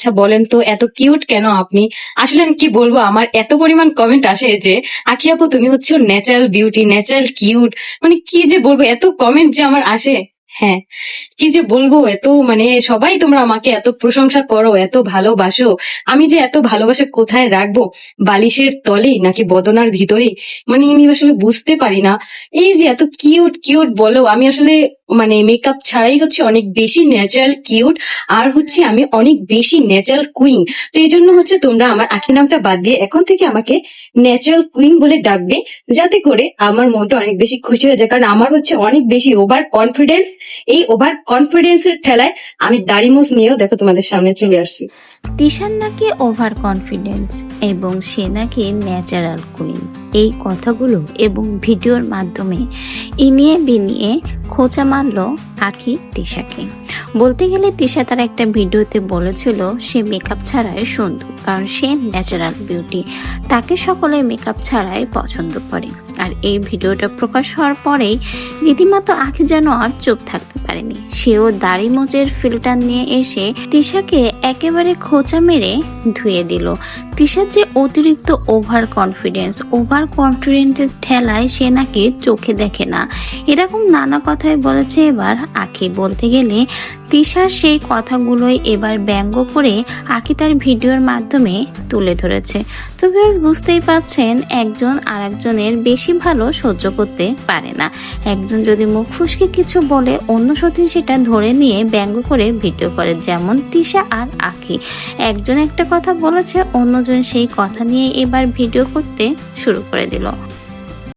আচ্ছা বলেন তো এত কিউট কেন আপনি? আসলে আমি কি বলবো, আমার এত পরিমাণ কমেন্ট আসে যে আখি আপু তুমি হচ্ছে ন্যাচারাল বিউটি, ন্যাচারাল কিউট, মানে কি যে বলবো, এত কমেন্ট যে আমার আসে। হ্যাঁ, কি যে বলবো, এত মানে সবাই তোমরা আমাকে এত প্রশংসা করো, এত ভালোবাসো। আমি যে এত ভালোবাসা কোথায় রাখবো, বালিশের তলে নাকি বদনার ভিতরে, মানে আমি আসলে বুঝতে পারি না। এই যে এত কিউট কিউট বলো, আমি আসলে মানে মেকআপ ছাড়াই হচ্ছে অনেক বেশি ন্যাচারাল কিউট, আর হচ্ছে আমি অনেক বেশি ন্যাচারাল কুইন। তো এই জন্য হচ্ছে তোমরা আমার আখি নামটা বাদ দিয়ে এখন থেকে আমাকে ন্যাচারাল কুইন বলে ডাকবে, যাতে করে আমার মনটা অনেক বেশি খুশি হয়ে যায়। কারণ আমার হচ্ছে অনেক বেশি ওভার কনফিডেন্স। এই ওভার কনফিডেন্সের ঠেলায় আমি দাড়ি মুছ নিয়েও দেখো তোমাদের সামনে চলে আসছি। তিশান নাকি ওভার কনফিডেন্স এবং সে নাকি ন্যাচারাল কুইন, এই কথাগুলো এবং ভিডিওর মাধ্যমে ইনিয়ে বিনিয়ে খোঁচা মারল আখি তিশাকে। বলতে গেলে তিশা তার একটা ভিডিওতে বলেছিল সে মেকআপ ছাড়াই সুন্দর, কারণ সে ন্যাচারাল বিউটি, তাকে সকলে মেকআপ ছাড়াই পছন্দ করে। আর এই ভিডিওটা প্রকাশ হওয়ার পরেই রীতিমতো আখি যেন আর চুপ থাকতে পারেনি, সেও দাড়ি মোচের ফিল্টার নিয়ে এসে তিশাকে একেবারে খোঁচা মেরে ধুয়ে দিল। তিশার যে অতিরিক্ত ওভার কনফিডেন্সের ঠেলায় সে নাকি চোখে দেখে না, এরকম নানা কথাই বলেছে এবার আখি। বলতে গেলে তিশার সেই কথাগুলোই এবার ব্যঙ্গ করে আখি তার ভিডিওর মাধ্যমে তুলে ধরেছে। তো ভিউয়ার্স, বুঝতেই পারছেন একজন আরেকজনের বেশি ভালো সহ্য করতে পারে না। একজন যদি মুখ ফুসকে কিছু বলে, অন্য সতীন সেটা ধরে নিয়ে ব্যঙ্গ করে ভিডিও করে, যেমন তিশা আর আখি। একজন একটা কথা বলেছে, অন্যজন সেই কথা নিয়ে এবার ভিডিও করতে শুরু করে দিল।